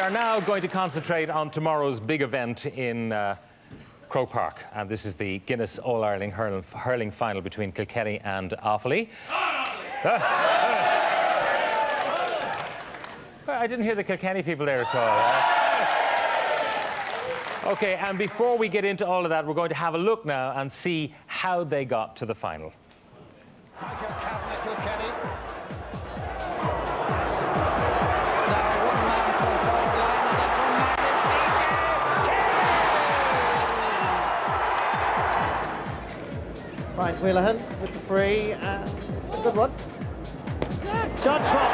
are now going to concentrate on tomorrow's big event in Croke Park, and this is the Guinness All-Ireland hurling final between Kilkenny and Offaly. I didn't hear the Kilkenny people there at all. Okay, and before we get into all of that, we're going to have a look now and see how they got to the final. Kilkenny. Right, Wheelahan with the free, and it's a good one. John Trott.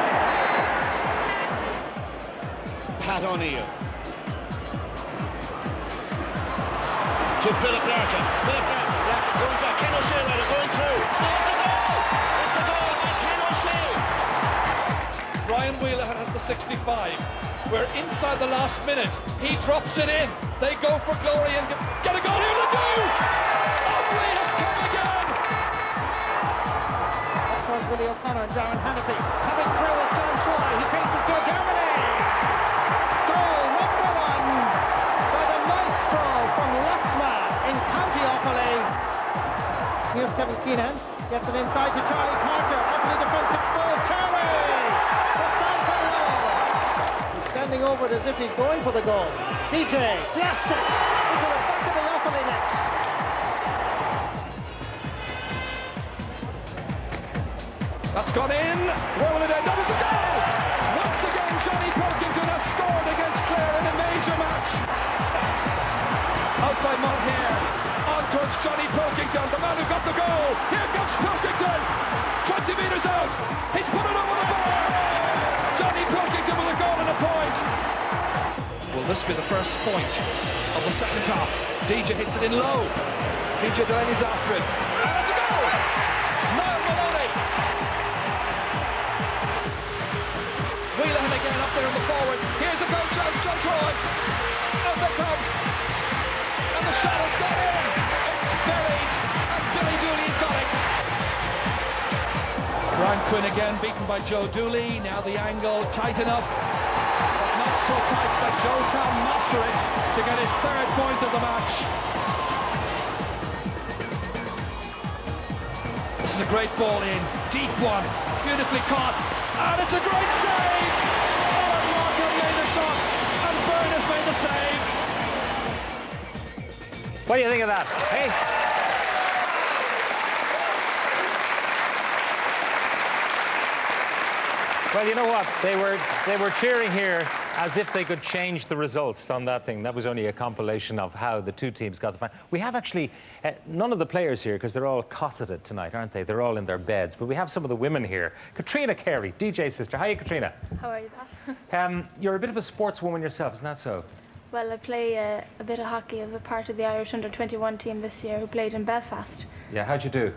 Pat O'Neill. To Philip Larkin. Philip Larkin going back. Ken O'Shea going through. It's a goal! It's a goal by Ken O'Shea. Brian Wheelahan has the 65. We're inside the last minute. He drops it in. They go for glory and get a goal. Here they do! Offaly have come again! Up towards Willie O'Connor and Darren Hannafy. Coming through is John Troy. He faces to Germany. Goal number one by the maestro from Lesma in County Offaly. Here's Kevin Keenan. Gets it inside to Charlie Carter. Offaly defence exposed. Charlie! It's on for goal. He's standing over it as if he's going for the goal. DJ blasts it into the back of the Offaly net. That's gone in. Where will it end up? It's a goal! Once again, Johnny Pilkington has scored against Clare in a major match. Out by Mulcair. On towards Johnny Pilkington, the man who got the goal. Here comes Pilkington. 20 metres out. He's put it over the bar. Johnny Pilkington with a goal and a point. Will this be the first point of the second half? DJ hits it in low. DJ Delaney's after it. And that's a goal! Niall Maloney. Wheelahan again up there in the forward. Here's a goal chance, John Troy. Out they come. And the shot has gone in. It's buried. And Billy Dooley's got it. Brian Quinn again beaten by Joe Dooley. Now the angle tight enough. But not so tight that Joe can master it to get his third point of the match. This is a great ball in. Deep one. Beautifully caught. And it's a great save! Alan Walker made the shot, and Byrne has made the save. What do you think of that? Hey? Well, you know what? They were cheering here as if they could change the results on that thing. That was only a compilation of how the two teams got the final. We have actually none of the players here because they're all cosseted tonight, aren't they? They're all in their beds. But we have some of the women here. Katrina Carey, DJ's sister. Hiya, Katrina. How are you, Pat? You're a bit of a sportswoman yourself, isn't that so? Well, I play a bit of hockey. I was a part of the Irish under-21 team this year who played in Belfast. Yeah, how'd you do?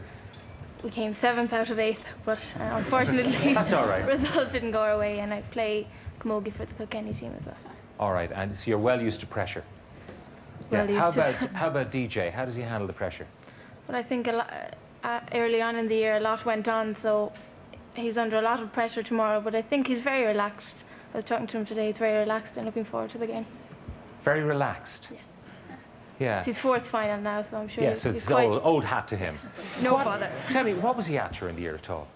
We came 7th out of 8th, but unfortunately That's all right. results didn't go our way, and I play camogie for the Kilkenny team as well. All right, and so you're well used to pressure. Well Yeah. used to. How about DJ? How does he handle the pressure? But I think early on in the year a lot went on, so he's under a lot of pressure tomorrow, but I think he's very relaxed. I was talking to him today. He's very relaxed and looking forward to the game. Very relaxed. Yeah. Yeah. It's his 4th final now, so I'm sure Yeah, he's so it's quite old hat to him. no bother. Tell me, what was he at during the year at all?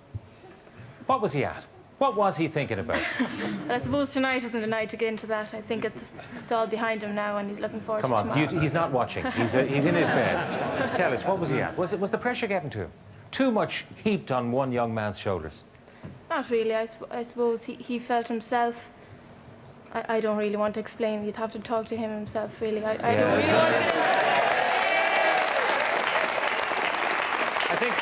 What was he at? What was he thinking about? Well, I suppose tonight isn't the night to get into that. I think it's all behind him now, and he's looking forward Come to on, tomorrow. he's not watching. He's in his bed. Tell us, what was he at? Was the pressure getting to him? Too much heaped on one young man's shoulders? Not really. I suppose he felt himself. I don't really want to explain. You'd have to talk to him himself, really. I don't really want to. I think,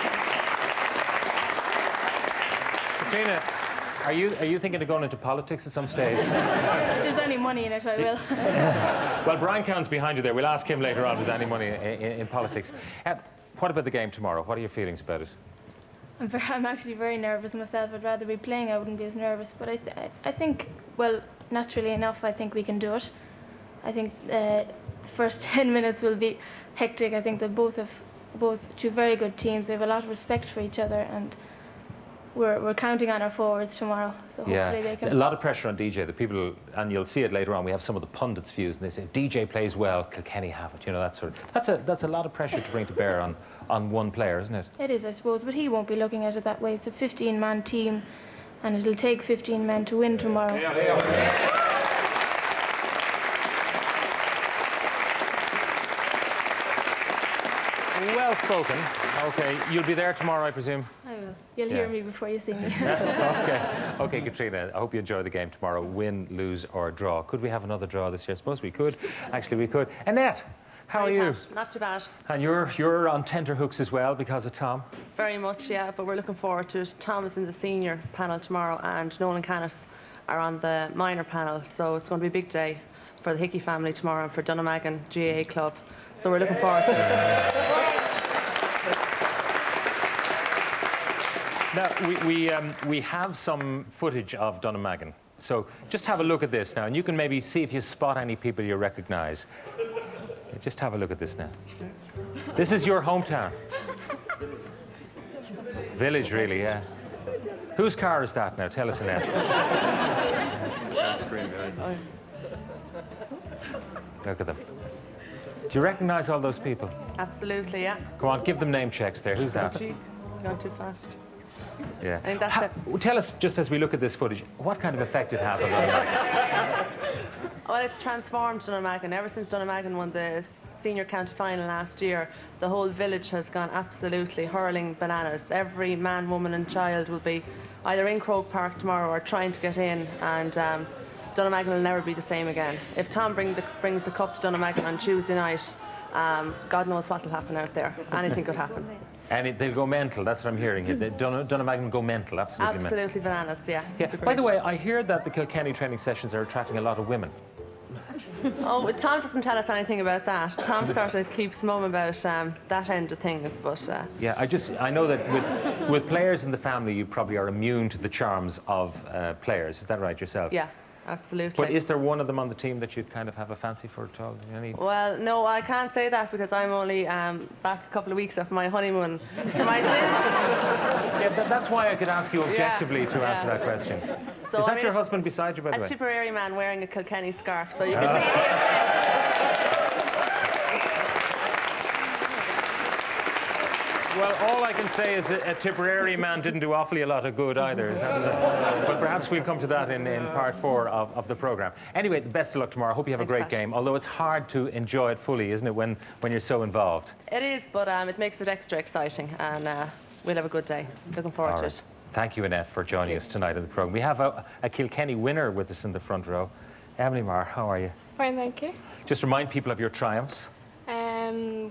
Katrina, are you thinking of going into politics at some stage? If there's any money in it, I will. Well, Brian Cowan's behind you there. We'll ask him later on if there's any money in politics. What about the game tomorrow? What are your feelings about it? I'm actually very nervous myself. I'd rather be playing. I wouldn't be as nervous. But I think, well, naturally enough, I think we can do it. I think the first 10 minutes will be hectic. I think they're both two very good teams. They have a lot of respect for each other, and we're counting on our forwards tomorrow. So hopefully they A can. lot of pressure on DJ. The people, and you'll see it later on. We have some of the pundits' views, and they say DJ plays well, Kilkenny have it. You know, that sort of. That's a lot of pressure to bring to bear on one player, isn't it? It is, I suppose, but he won't be looking at it that way. It's a 15-man team, and it'll take 15 men to win tomorrow. Well spoken. Okay, you'll be there tomorrow, I presume. I will. You'll hear me before you see me. Okay, Katrina. I hope you enjoy the game tomorrow. Win, lose, or draw. Could we have another draw this year? I suppose we could. Actually, we could. Annette, how are you? Not too bad. And you're on tenterhooks as well because of Tom. Very much, yeah. But we're looking forward to it. Tom is in the senior panel tomorrow, and Nolan Canis are on the minor panel. So it's going to be a big day for the Hickey family tomorrow and for Dunnamaggin GAA Club. So we're looking forward to it. Now, we have some footage of Dunnamaggin. So just have a look at this now, and you can maybe see if you spot any people you recognise. Just have a look at this now. This is your hometown. Village, really, yeah. Whose car is that now? Tell us, Annette. Look at them. Do you recognise all those people? Absolutely, yeah. Go on, give them name checks there. Who's that? Going too fast. Yeah. I think that's it. Tell us, just as we look at this footage, what kind of effect it has on them? Well, it's transformed Dunnamaggin. Ever since Dunnamaggin won the senior county final last year, the whole village has gone absolutely hurling bananas. Every man, woman and child will be either in Croke Park tomorrow or trying to get in, and Dunnamaggin will never be the same again. If Tom brings the cup to Dunnamaggin on Tuesday night, God knows what will happen out there. Anything could happen. And they'll go mental, that's what I'm hearing here. Dunnamaggin go mental, absolutely mental. Absolutely bananas, yeah. By the way, I hear that the Kilkenny training sessions are attracting a lot of women. Oh, Tom doesn't tell us anything about that. Tom sort of keeps mum about that end of things, but... Yeah, I know that with players in the family, you probably are immune to the charms of players. Is that right yourself? Yeah, absolutely. But is there one of them on the team that you'd kind of have a fancy for at all? Well, no, I can't say that because I'm only back a couple of weeks off my honeymoon myself. Yeah, that's why I could ask you objectively to answer that question. So, is that your husband beside you, by the way? A Tipperary man wearing a Kilkenny scarf, so you can see. Well, all I can say is that a Tipperary man didn't do Offaly a lot of good either. But perhaps we'll come to that in part 4 of the programme. Anyway, best of luck tomorrow. I hope you have a great game, although it's hard to enjoy it fully, isn't it, when you're so involved? It is, but it makes it extra exciting, and we'll have a good day. Looking forward to it. Thank you, Annette, for joining us tonight in the programme. We have a Kilkenny winner with us in the front row. Emily Marr, how are you? Fine, thank you. Just remind people of your triumphs.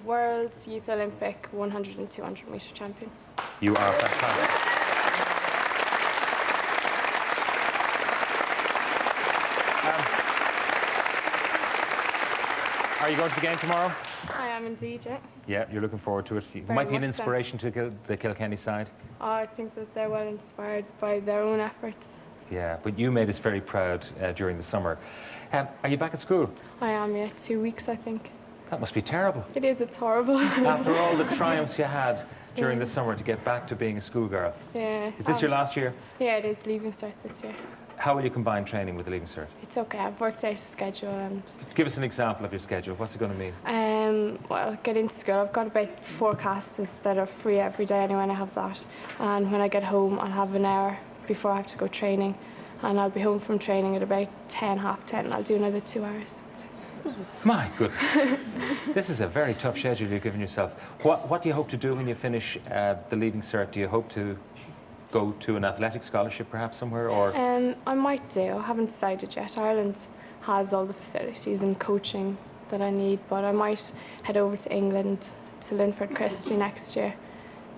World's Youth Olympic 100 and 200 metre champion. You are fantastic. Are you going to the game tomorrow? I am indeed, yeah. Yeah, you're looking forward to it. It might be an inspiration to the Kilkenny side. Oh, I think that they're well inspired by their own efforts. Yeah, but you made us very proud during the summer. Are you back at school? I am, yeah. 2 weeks, I think. That must be terrible. It is, it's horrible. After all the triumphs you had during the summer to get back to being a schoolgirl. Yeah. Is this your last year? Yeah, it is. Leaving cert this year. How will you combine training with the Leaving Cert? It's okay. I've worked out a schedule and... Give us an example of your schedule. What's it going to mean? Well, get into school. I've got about 4 classes that are free every day anyway, and I have that. And when I get home, I'll have an hour before I have to go training. And I'll be home from training at about 10, half 10, and I'll do another 2 hours. My goodness. This is a very tough schedule you've given yourself. What do you hope to do when you finish the Leaving Cert? Do you hope to go to an athletic scholarship perhaps somewhere, or...? I might do. I haven't decided yet. Ireland has all the facilities and coaching that I need, but I might head over to England, to Linford Christie next year.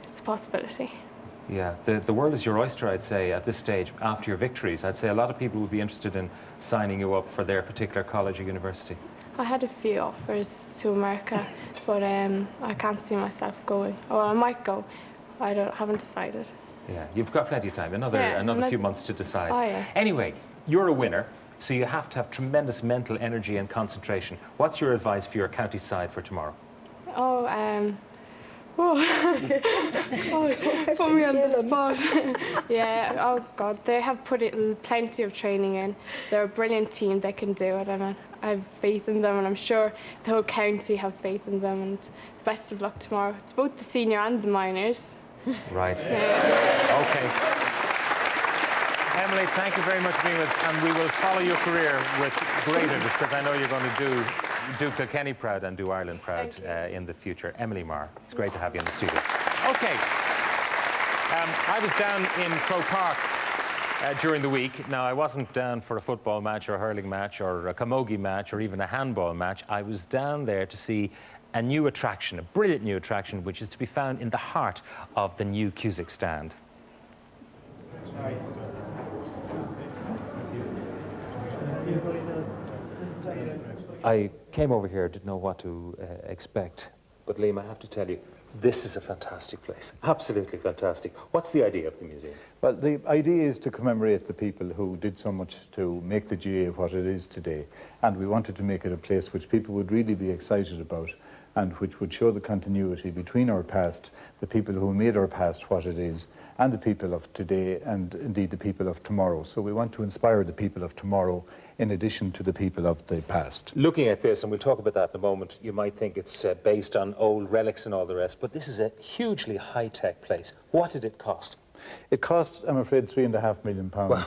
It's a possibility. Yeah, the world is your oyster, I'd say, at this stage, after your victories. I'd say a lot of people would be interested in signing you up for their particular college or university. I had a few offers to America, but I can't see myself going. Or I might go. I haven't decided. Yeah, you've got plenty of time, another few months to decide. Oh, yeah. Anyway, you're a winner, so you have to have tremendous mental energy and concentration. What's your advice for your county side for tomorrow? Oh, Oh, put me on the spot. Yeah, oh God, they have put plenty of training in. They're a brilliant team, they can do it, and I have faith in them, and I'm sure the whole county have faith in them, and best of luck tomorrow. It's both the senior and the minors. Right. Yeah. Okay. Emily, thank you very much for being with us, and we will follow your career with great interest, because I know you're going to do Kilkenny proud and do Ireland proud in the future. Emily Marr, it's great to have you in the studio. Okay. I was down in Croke Park during the week. Now, I wasn't down for a football match or a hurling match or a camogie match or even a handball match. I was down there to see a new attraction, a brilliant new attraction, which is to be found in the heart of the new Cusack stand. I came over here, didn't know what to expect, but Liam, I have to tell you, this is a fantastic place. Absolutely fantastic. What's the idea of the museum? Well, the idea is to commemorate the people who did so much to make the GAA what it is today, and we wanted to make it a place which people would really be excited about, and which would show the continuity between our past, the people who made our past what it is, and the people of today, and indeed the people of tomorrow. So we want to inspire the people of tomorrow in addition to the people of the past. Looking at this, and we'll talk about that in a moment, you might think it's based on old relics and all the rest, but this is a hugely high-tech place. What did it cost? It cost, I'm afraid, £3.5 million, Wow.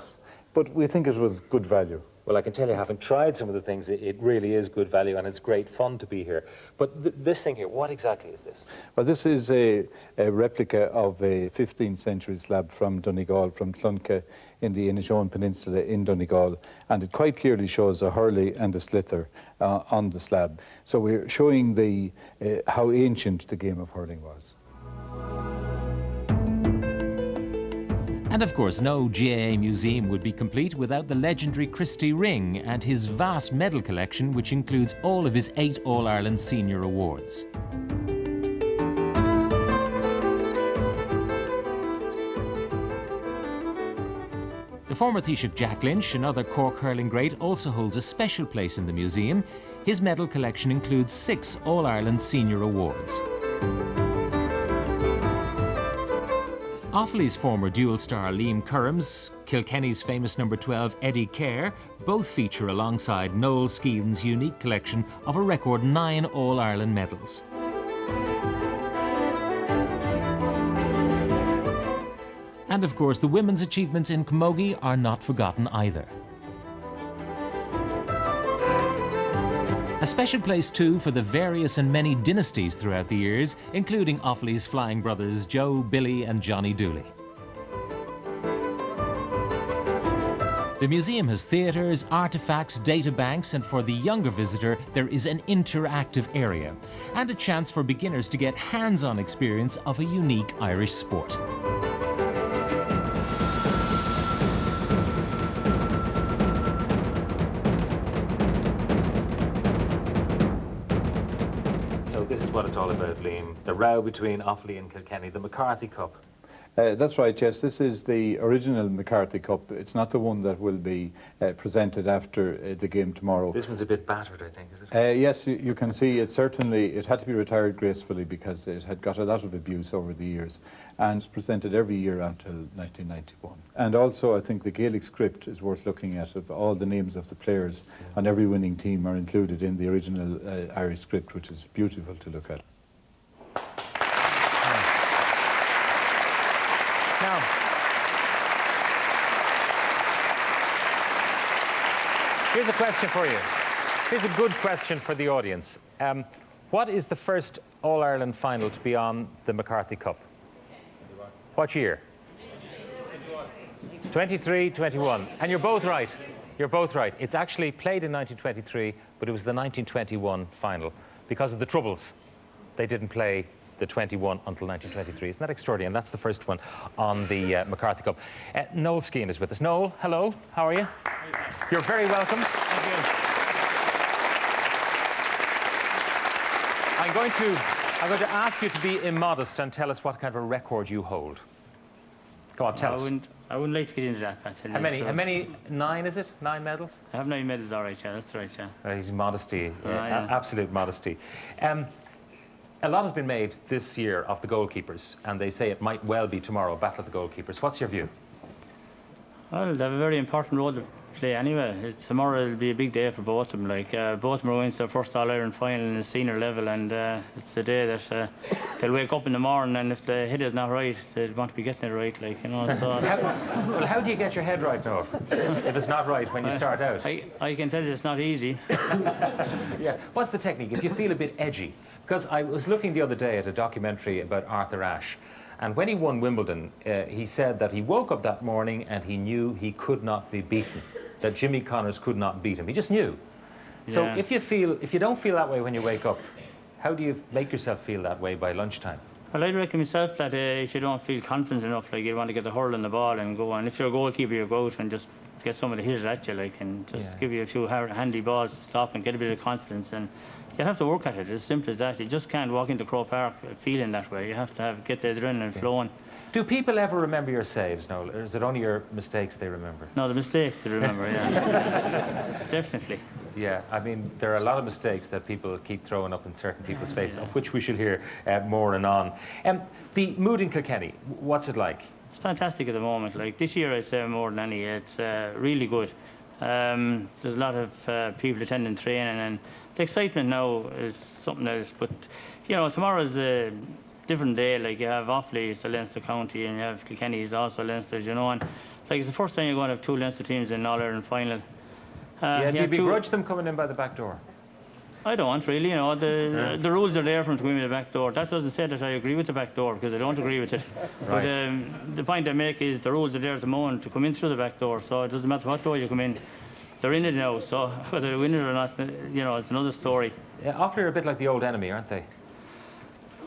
But we think it was good value. Well, I can tell you, having tried some of the things, it really is good value, and it's great fun to be here. But this thing here, what exactly is this? Well, this is a replica of a 15th century slab from Donegal, from Clonca in the Inishowen Peninsula in Donegal, and it quite clearly shows a hurley and a slither on the slab. So we're showing how ancient the game of hurling was. And of course, no GAA museum would be complete without the legendary Christy Ring and his vast medal collection, which includes all of his 8 All-Ireland senior awards. The former Taoiseach Jack Lynch, another Cork hurling great, also holds a special place in the museum. His medal collection includes 6 All-Ireland senior awards. Offaly's former dual star Liam Currams, Kilkenny's famous number 12 Eddie Kerr, both feature alongside Noel Skeehan's unique collection of a record 9 All-Ireland medals. And of course, the women's achievements in camogie are not forgotten either. A special place too for the various and many dynasties throughout the years, including Offaly's flying brothers Joe, Billy and Johnny Dooley. The museum has theatres, artefacts, data banks, and for the younger visitor there is an interactive area and a chance for beginners to get hands-on experience of a unique Irish sport. This is what it's all about, Liam. The row between Offaly and Kilkenny, the McCarthy Cup. That's right, yes. This is the original McCarthy Cup. It's not the one that will be presented after the game tomorrow. This one's a bit battered, I think, is it? Yes, you can see it had to be retired gracefully because it had got a lot of abuse over the years, and it's presented every year until 1991. And also, I think the Gaelic script is worth looking at. Of all the names of the players on every winning team are included in the original Irish script, which is beautiful to look at. Now, here's a question for you. Here's a good question for the audience. What is the first All-Ireland final to be on the McCarthy Cup? What year? 23, 21. And you're both right. You're both right. It's actually played in 1923, but it was the 1921 final. Because of the Troubles, they didn't play the 21 until 1923. Isn't that extraordinary? And that's the first one on the McCarthy Cup. Noel Skeehan is with us. Noel, hello. How are you? You're very welcome. Thank you. I'm going to ask you to be immodest and tell us what kind of a record you hold. Go on, tell us. I wouldn't like to get into that. How many? How many? 9, is it? 9 medals? I have 9 medals, all right, yeah, that's right, yeah. He's modesty, yeah. Absolute modesty. A lot has been made this year of the goalkeepers, and they say it might well be tomorrow, battle of the goalkeepers. What's your view? Well, they have a very important role to play anyway. Tomorrow will be a big day for both of them. Both of them are going to their first All-Ireland final in the senior level, and it's a day that they'll wake up in the morning, and if the head is not right, they'll want to be getting it right, So Well, how do you get your head right, Noel, if it's not right when you start out? I can tell you it's not easy. Yeah. What's the technique? If you feel a bit edgy, because I was looking the other day at a documentary about Arthur Ashe, and when he won Wimbledon, he said that he woke up that morning and he knew he could not be beaten, that Jimmy Connors could not beat him. He just knew. So Yeah. if you don't feel that way when you wake up, how do you make yourself feel that way by lunchtime? Well, I'd reckon myself that if you don't feel confident enough, you want to get the hurl on the ball and go on. If you're a goalkeeper, you go out and just get somebody to hit it at you, and just give you a few handy balls to stop and get a bit of confidence. And you have to work at it, as simple as that. You just can't walk into Croke Park feeling that way. You have to get the adrenaline flowing. Do people ever remember your saves, Noel, or is it only your mistakes they remember? No, the mistakes they remember, yeah. Definitely. Yeah, I mean, there are a lot of mistakes that people keep throwing up in certain people's faces, of which we shall hear more and on. The mood in Kilkenny, what's it like? It's fantastic at the moment. This year, I'd say more than any, it's really good. There's a lot of people attending training, and the excitement now is something else. But, tomorrow's a different day. You have Offaly, it's the Leinster County, and you have Kilkenny, is also Leinster, and it's the first time you're going to have two Leinster teams in an All-Ireland final. Do you begrudge them coming in by the back door? I don't really, the rules are there for them to go in by the back door. That doesn't say that I agree with the back door, because I don't agree with it. Right. But the point I make is the rules are there at the moment to come in through the back door, so it doesn't matter what door you come in. They're in it now, so whether they win it or not, it's another story. Yeah, Offaly are a bit like the old enemy, aren't they?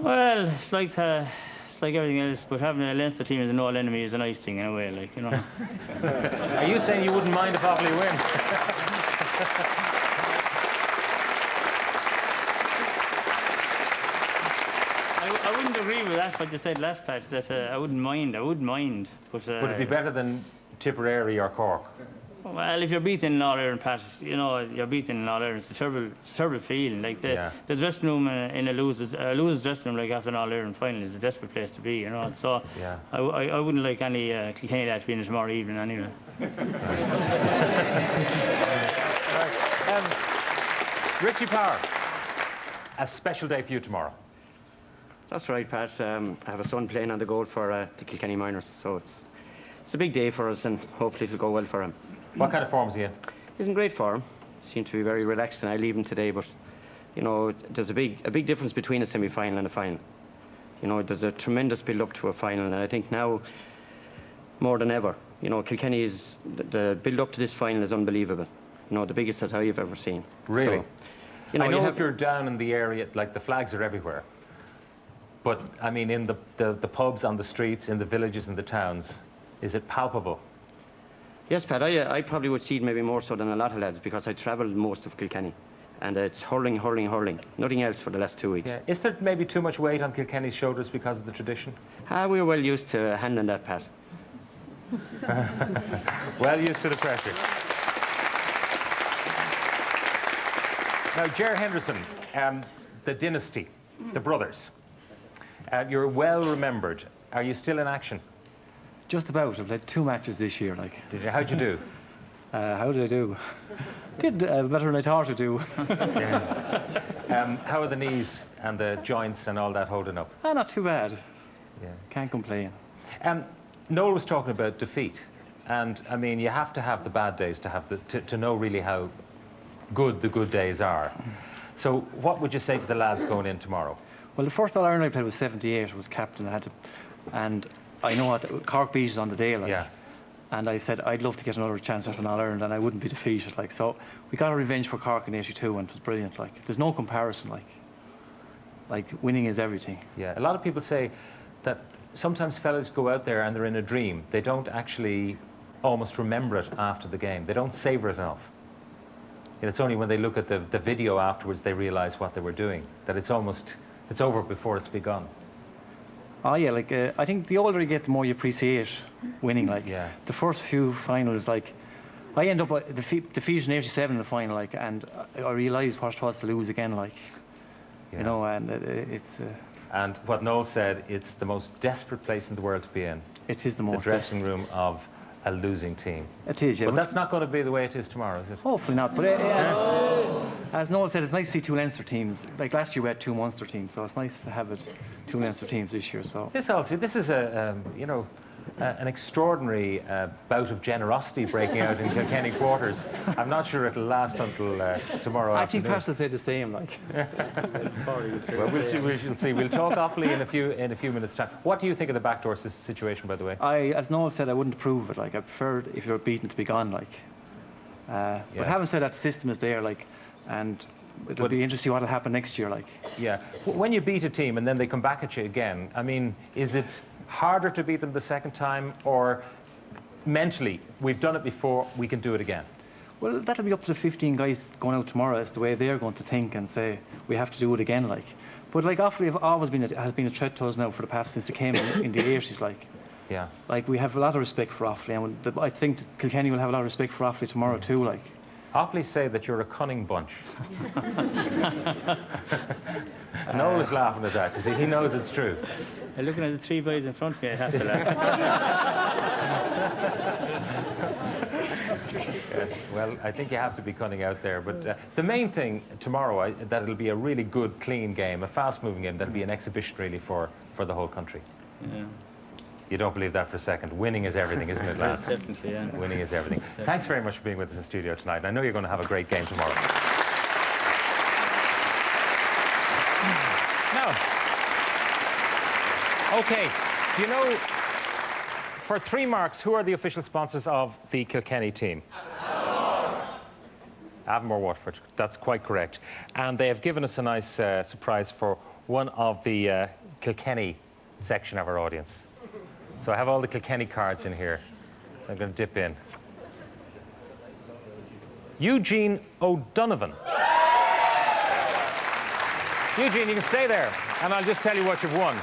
Well, it's like everything else, but having a Leinster team as an old enemy is a nice thing in a way, Are you saying you wouldn't mind if Offaly win? I wouldn't agree with that, what you said last patch, that I wouldn't mind. But, Would it be better than Tipperary or Cork? Well, if you're beaten in All-Ireland, Pat, you're beaten in All-Ireland. It's a terrible feeling. The dressing room in a loser's dressing room, after an All-Ireland final, is a desperate place to be, So yeah. I wouldn't like any Kilkenny lad to be in it tomorrow evening anyway. Richie Power, a special day for you tomorrow. That's right, Pat. I have a son playing on the goal for the Kilkenny Miners, so it's a big day for us, and hopefully it'll go well for him. What kind of form is he in? He's in great form. Seems to be very relaxed, and I leave him today. But there's a big difference between a semi-final and a final. There's a tremendous build-up to a final, and I think now more than ever, Kilkenny is the build-up to this final is unbelievable. The biggest that I've ever seen. Really? So, I know if you're down in the area, the flags are everywhere. But I mean, in the pubs, on the streets, in the villages, in the towns, is it palpable? Yes, Pat, I probably would see it maybe more so than a lot of lads, because I travelled most of Kilkenny, and it's hurling. Nothing else for the last 2 weeks. Yeah. Is there maybe too much weight on Kilkenny's shoulders because of the tradition? We're well used to handling that, Pat. Well used to the pressure. Now, Ger Henderson, the dynasty, the brothers, you're well remembered. Are you still in action? Just about. I've played 2 matches this year. Did you? How'd you do? How did I do? Did better than I thought I'd do. Yeah. How are the knees and the joints and all that holding up? Not too bad. Yeah. Can't complain. Noel was talking about defeat, and I mean, you have to have the bad days to have to know really how good the good days are. So, what would you say to the lads going in tomorrow? Well, the first All-Ireland I played was 78. I was captain. And I know what Cork beat us on the day, Yeah. And I said I'd love to get another chance at an All-Ireland, and I wouldn't be defeated, So we got a revenge for Cork in '82, and it was brilliant. There's no comparison. Winning is everything. Yeah. A lot of people say that sometimes fellas go out there and they're in a dream. They don't actually almost remember it after the game. They don't savor it enough. And it's only when they look at the video afterwards they realise what they were doing. That it's over before it's begun. Oh yeah, I think the older you get, the more you appreciate winning. Yeah. The first few finals, I end up defeated in '87 in the final, and I realised what it was to lose again. You know, and it's... And what Noel said, it's the most desperate place in the world to be in. It is the most... The dressing room of a losing team. It is, yeah. But that's not going to be the way it is tomorrow, is it? Hopefully not. But as Noel said, it's nice to see 2 Leinster teams. Like last year we had 2 Munster teams, so it's nice to have 2 Leinster teams this year. So this is you know, an extraordinary bout of generosity breaking out in Kilkenny quarters. I'm not sure it'll last until tomorrow afternoon. I think Pat will say the same. Like. Well, we'll see. We'll see. We'll talk awfully in a few minutes' time. What do you think of the backdoor situation, by the way? As Noel said, I wouldn't approve it. Like I prefer if you're beaten to be gone. Like, but having said that, the system is there. Like, and it'll be interesting what will happen next year. Like, yeah. When you beat a team and then they come back at you again, I mean, is it harder to beat them the second time, or mentally, we've done it before, we can do it again? Well, that'll be up to the 15 guys going out tomorrow as the way they're going to think and say, we have to do it again, like. But, like, Offaly have always has been a threat to us now for the past, since they came in the 80s, like. Yeah. Like, we have a lot of respect for Offaly, and I think Kilkenny will have a lot of respect for Offaly tomorrow, too, like. Offaly say that you're a cunning bunch. Noel is laughing at that. You see, he knows it's true. Looking at the 3 boys in front of me, I have to laugh. Well, I think you have to be cunning out there. But the main thing tomorrow, that it'll be a really good, clean game, a fast-moving game. That'll be an exhibition, really, for the whole country. Yeah. You don't believe that for a second. Winning is everything, isn't it, lads? Definitely, yeah. Winning is everything. Thanks very much for being with us in studio tonight. And I know you're going to have a great game tomorrow. Now, okay, do you know, for 3 marks, who are the official sponsors of the Kilkenny team? Avonmore Waterford. That's quite correct. And they have given us a nice surprise for one of the Kilkenny section of our audience. So I have all the Kilkenny cards in here. I'm going to dip in. Eugene O'Donovan. Eugene, you can stay there, and I'll just tell you what you've won.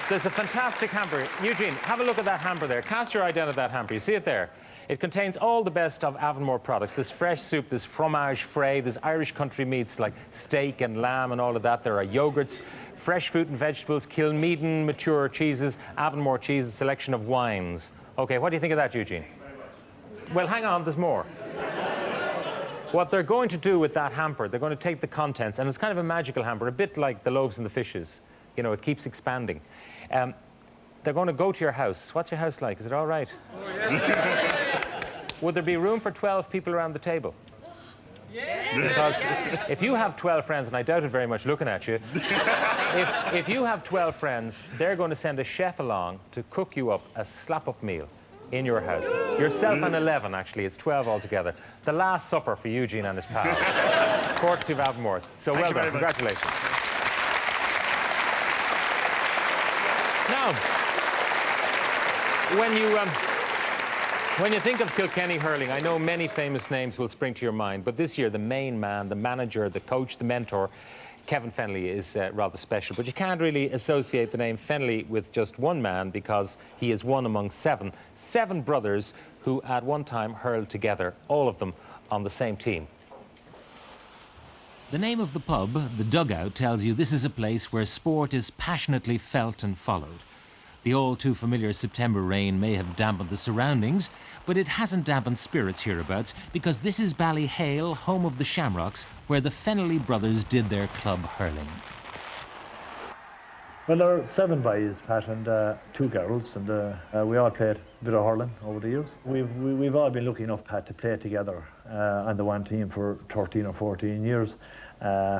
There's a fantastic hamper. Eugene, have a look at that hamper there. Cast your eye down at that hamper. You see it there? It contains all the best of Avonmore products. There's fresh soup, there's fromage frais, there's Irish country meats like steak and lamb and all of that. There are yogurts, fresh fruit and vegetables, Kilmeaden mature cheeses, Avonmore cheese, a selection of wines. Okay, what do you think of that, Eugene? Well, hang on, there's more. What they're going to do with that hamper, they're going to take the contents, and it's kind of a magical hamper, a bit like the loaves and the fishes. You know, it keeps expanding. They're going to go to your house. What's your house like? Is it all right? Oh, yeah. Would there be room for 12 people around the table? Yes. Because if you have 12 friends, and I doubt it very much looking at you, if you have 12 friends, they're going to send a chef along to cook you up a slap-up meal in your house. Yourself and 11, actually. It's 12 altogether. The last supper for Eugene and his pals. Courtesy of Avonmore. So well done. Congratulations. Now, when you think of Kilkenny hurling, I know many famous names will spring to your mind, but this year the main man, the manager, the coach, the mentor, Kevin Fennelly is rather special. But you can't really associate the name Fennelly with just one man, because he is one among seven brothers who at one time hurled together, all of them on the same team. The name of the pub, The Dugout, tells you this is a place where sport is passionately felt and followed. The all too familiar September rain may have dampened the surroundings, but it hasn't dampened spirits hereabouts, because this is Ballyhale, home of the Shamrocks, where the Fennelly brothers did their club hurling. Well, there are 7 boys, Pat, and 2 girls, and we all played a bit of hurling over the years. We've all been lucky enough, Pat, to play together on the one team for 13 or 14 years.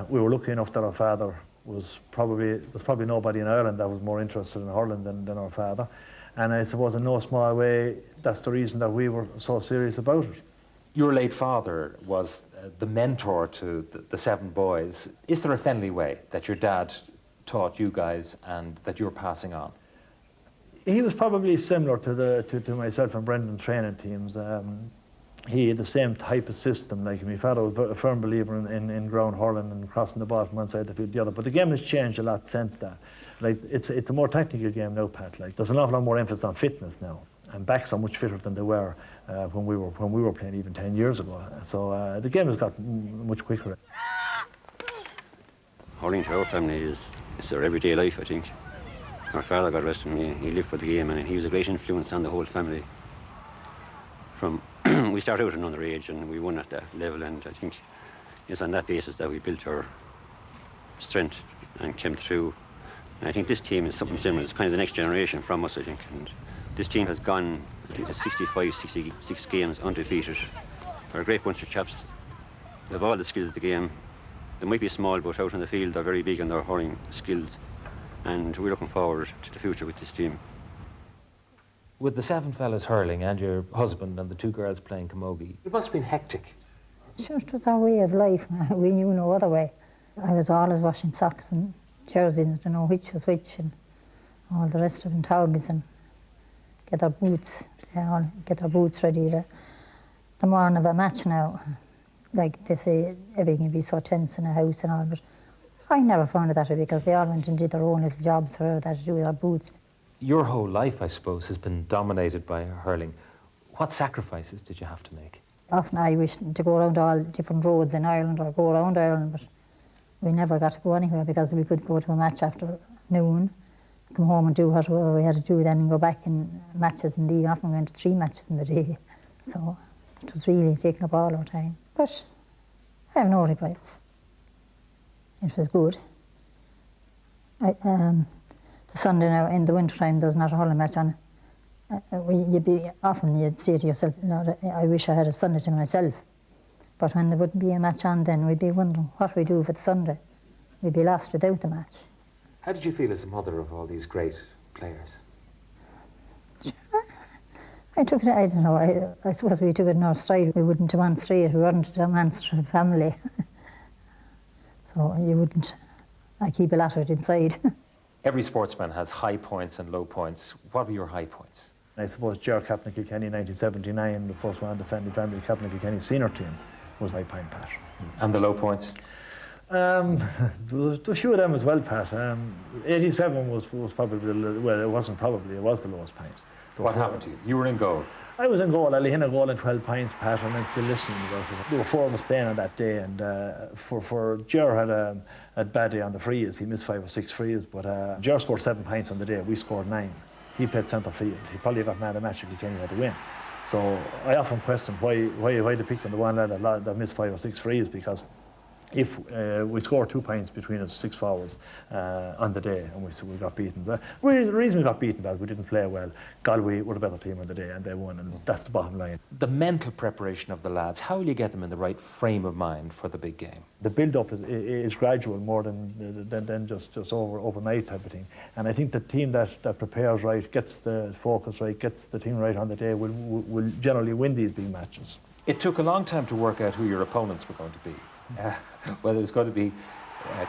We were lucky enough that our father there's probably nobody in Ireland that was more interested in hurling than our father. And I suppose in no small way, that's the reason that we were so serious about it. Your late father was the mentor to the 7 boys. Is there a Fennelly way that your dad taught you guys and that you're passing on? He was probably similar to myself and Brendan's training teams. He had the same type of system. Like my father was a firm believer in ground hurling and crossing the ball from one side of the field to the other. But the game has changed a lot since that. Like it's a more technical game now, Pat. Like there's an awful lot more emphasis on fitness now, and backs are much fitter than they were when we were playing even 10 years ago. So the game has got much quicker. hurling to our family is their everyday life, I think. Our father, God rest him, he lived for the game, and he was a great influence on the whole family. From we started out at an underage and we won at that level, and I think it's on that basis that we built our strength and came through. And I think this team is something similar. It's kind of the next generation from us, I think. And this team has gone, I think, to 65, 66 games undefeated. They're a great bunch of chaps. They have all the skills of the game. They might be small, but out on the field they're very big in their hurling skills. And we're looking forward to the future with this team. With the 7 fellas hurling and your husband and the 2 girls playing camogie, it must have been hectic. Sure, it was our way of life. We knew no other way. I was always washing socks and jerseys to know which was which, and all the rest of them, togs, and get our boots, get our boots ready. The morning of a match now, like they say, everything would be so tense in a house and all, but I never found it that way because they all went and did their own little jobs for that to do with our boots. Your whole life, I suppose, has been dominated by hurling. What sacrifices did you have to make? Often I wished to go around all different roads in Ireland or go around Ireland, but we never got to go anywhere because we could go to a match after noon, come home and do whatever we had to do then and go back in matches, and we often went to 3 matches in the day. So it was really taking up all our time. But I have no regrets. It was good. The Sunday now, in the winter time, there's not a hurling match on. You'd say to yourself, no, I wish I had a Sunday to myself. But when there wouldn't be a match on, then we'd be wondering what we do for the Sunday. We'd be lost without the match. How did you feel as a mother of all these great players? Sure. I took it, I don't know, I suppose we took it in our stride. We wouldn't demonstrate, we weren't a demonstrative family. So you wouldn't, I keep a lot of it inside. Every sportsman has high points and low points. What were your high points? I suppose Ger captain of Kilkenny in 1979, the first one, the family captain of Kilkenny senior team, was my pint, Pat. And the low points? There was a few of them as well, Pat. 87 was probably, well, it wasn't probably, it was the lowest pint. What happened to you? You were in goal. I was in goal. I hit a goal in 12 pints, Pat, and I'm still listening about it. There were 4 of us playing on that day, and for Ger had a bad day on the frees. He missed 5 or 6 frees, but Ger scored 7 pints on the day. We scored 9. He played centre field. He probably got man of the match if Kilkenny had to win. So I often question why they picked on the one lad that missed 5 or 6 frees, because if we scored 2 pints between us 6 forwards on the day, and we got beaten. The reason we got beaten was we didn't play well. Galway were the better team on the day, and they won, and that's the bottom line. The mental preparation of the lads, how will you get them in the right frame of mind for the big game? The build-up is gradual more than just overnight type of thing. And I think the team that prepares right, gets the focus right, gets the team right on the day will generally win these big matches. It took a long time to work out who your opponents were going to be. Whether it's going to be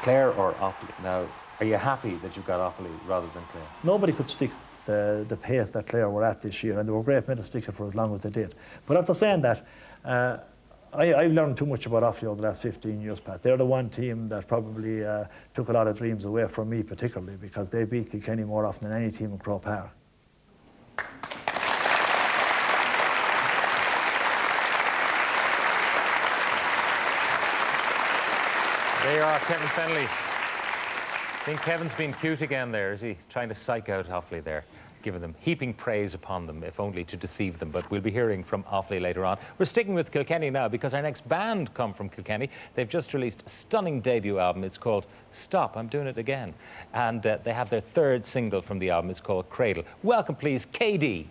Clare or Offaly. Now, are you happy that you got Offaly rather than Clare? Nobody could stick the pace that Clare were at this year, and they were great men to stick it for as long as they did. But after saying that, I've learned too much about Offaly over the last 15 years, Pat. They're the one team that probably took a lot of dreams away from me, particularly, because they beat Kilkenny more often than any team in Croke Park. There you are, Kevin Fennelly. I think Kevin's been cute again there, is he? Trying to psych out Offaly there, giving them, heaping praise upon them, if only to deceive them. But we'll be hearing from Offaly later on. We're sticking with Kilkenny now because our next band come from Kilkenny. They've just released a stunning debut album. It's called Stop, I'm Doing It Again. And they have their 3rd single from the album. It's called Cradle. Welcome, please, KD.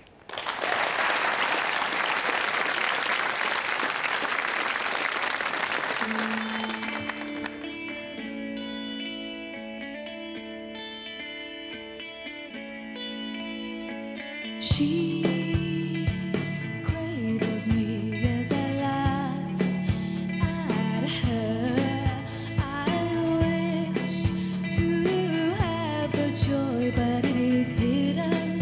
She cradles me as I lie at her. I wish to have the joy, but it is hidden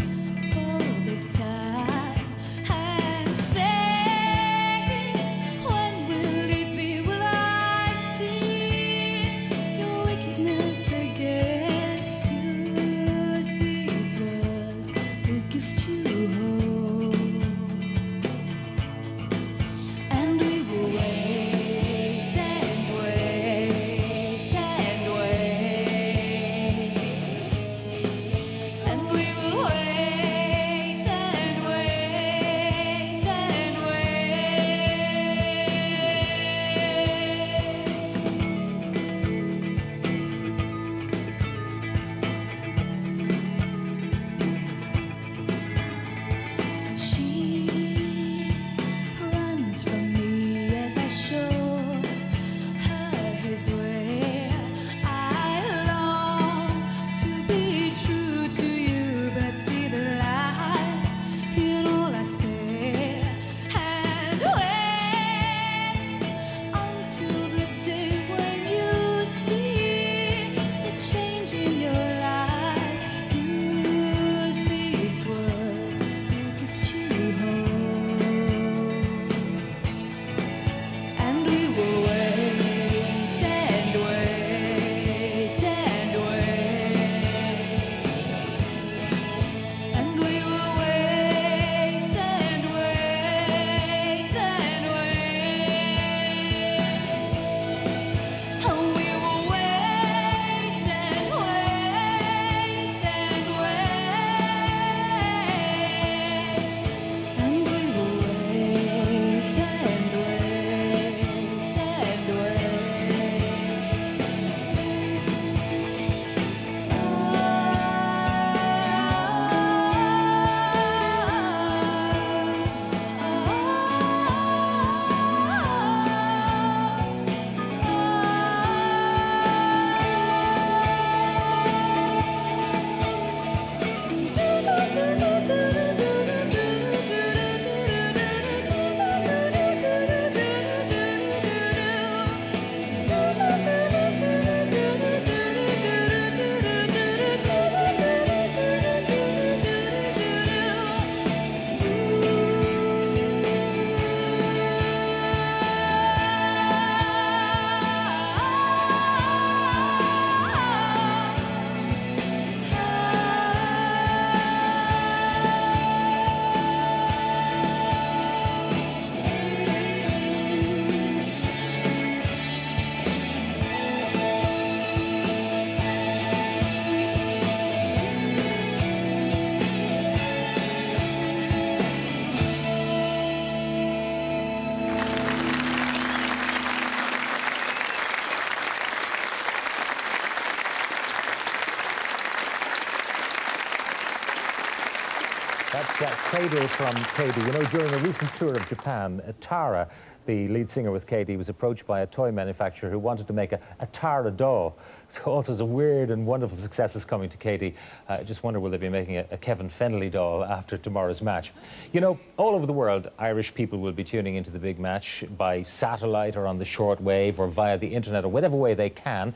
for this time. And say, when will it be? Will I see your wickedness again? Use these words, the gift you hold. That's Cradle from Katie. You know, during a recent tour of Japan, Tara, the lead singer with Katie, was approached by a toy manufacturer who wanted to make a Tara doll. So all sorts of weird and wonderful successes coming to Katie. I just wonder, will they be making a Kevin Fennelly doll after tomorrow's match? You know, all over the world, Irish people will be tuning into the big match by satellite or on the short wave or via the internet or whatever way they can.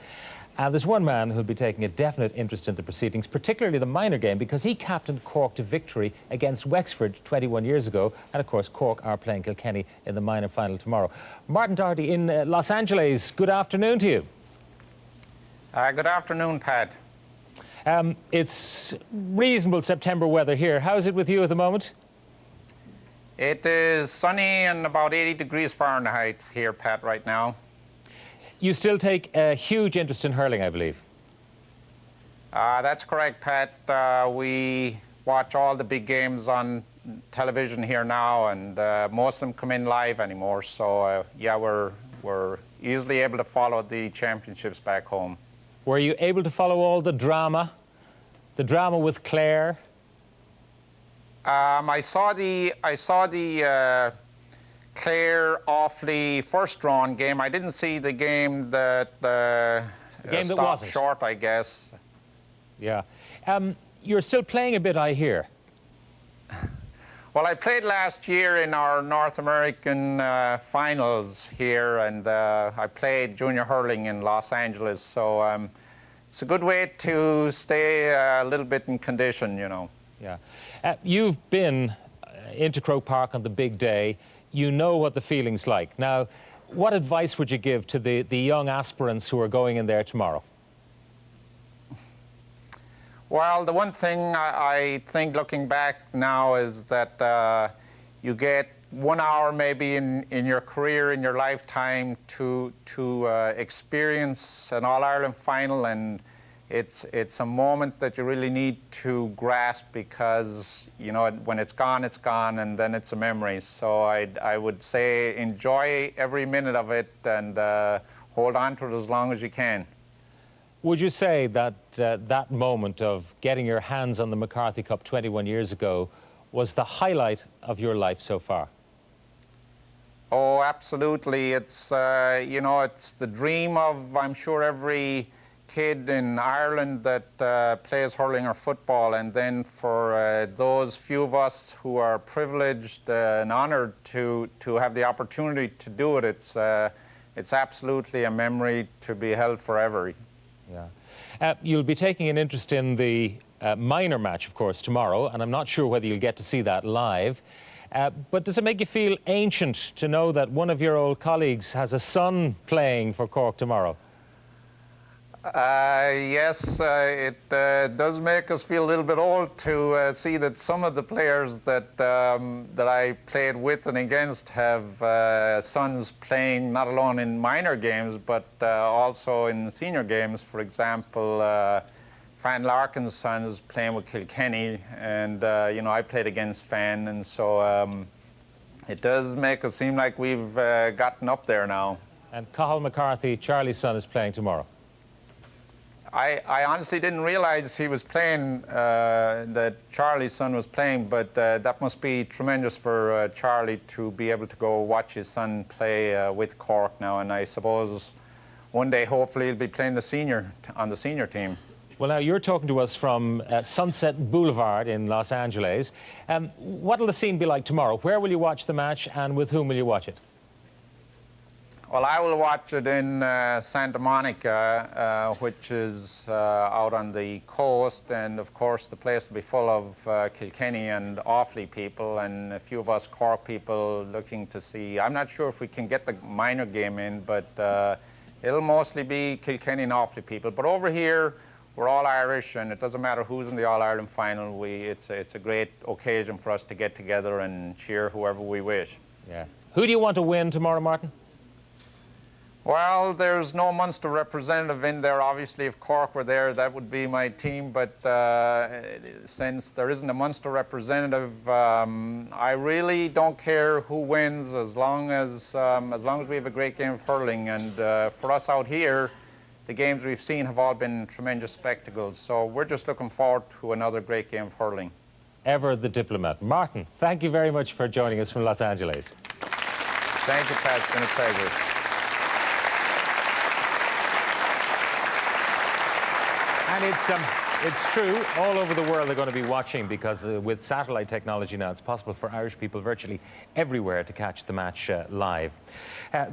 And there's one man who'll be taking a definite interest in the proceedings, particularly the minor game, because he captained Cork to victory against Wexford 21 years ago. And of course, Cork are playing Kilkenny in the minor final tomorrow. Martin Doherty in Los Angeles, good afternoon to you. Good afternoon, Pat. It's reasonable September weather here. How's it with you at the moment? It is sunny and about 80 degrees Fahrenheit here, Pat, right now. You still take a huge interest in hurling, I believe. That's correct, Pat. We watch all the big games on television here now, and most of them come in live anymore. So, yeah, we're easily able to follow the championships back home. Were you able to follow all the drama with Clare? I saw the Clare Offaly first drawn game. I didn't see the game that stopped short, I guess. Yeah. You're still playing a bit, I hear. Well, I played last year in our North American finals here, and I played junior hurling in Los Angeles. So it's a good way to stay a little bit in condition, you know. Yeah. You've been into Croke Park on the big day. You know what the feeling's like. Now, what advice would you give to the young aspirants who are going in there tomorrow? Well, the one thing I think looking back now is that you get 1 hour maybe in your career, in your lifetime to experience an All-Ireland final, and it's a moment that you really need to grasp because, you know, when it's gone, and then it's a memory. So I would say enjoy every minute of it and hold on to it as long as you can. Would you say that that moment of getting your hands on the McCarthy Cup 21 years ago was the highlight of your life so far? Oh, absolutely. It's, you know, it's the dream of, I'm sure, every kid in Ireland that plays hurling or football, and then for those few of us who are privileged and honoured to have the opportunity to do it, it's absolutely a memory to be held forever. Yeah. You'll be taking an interest in the minor match, of course, tomorrow, and I'm not sure whether you'll get to see that live. But does it make you feel ancient to know that one of your old colleagues has a son playing for Cork tomorrow? Yes, it does make us feel a little bit old to see that some of the players that I played with and against have sons playing not alone in minor games but also in senior games. For example, Fan Larkin's son is playing with Kilkenny, and you know, I played against Fan, and so it does make us seem like we've gotten up there now. And Cathal McCarthy, Charlie's son, is playing tomorrow. I honestly didn't realize he was playing, that Charlie's son was playing, but that must be tremendous for Charlie to be able to go watch his son play with Cork now, and I suppose one day hopefully he'll be playing on the senior team. Well, now you're talking to us from Sunset Boulevard in Los Angeles. What will the scene be like tomorrow? Where will you watch the match, and with whom will you watch it? Well, I will watch it in Santa Monica, which is out on the coast, and of course the place will be full of Kilkenny and Offaly people, and a few of us Cork people looking to see. I'm not sure if we can get the minor game in, but it'll mostly be Kilkenny and Offaly people. But over here, we're all Irish, and it doesn't matter who's in the All-Ireland final. It's a great occasion for us to get together and cheer whoever we wish. Yeah. Who do you want to win tomorrow, Martin? Well, there's no Munster representative in there. Obviously, if Cork were there, that would be my team. But since there isn't a Munster representative, I really don't care who wins as long as we have a great game of hurling. And for us out here, the games we've seen have all been tremendous spectacles. So we're just looking forward to another great game of hurling. ever the diplomat. Martin, thank you very much for joining us from Los Angeles. Thank you, Pat. It's been a pleasure. And it's true, all over the world they're going to be watching because with satellite technology now, it's possible for Irish people virtually everywhere to catch the match live.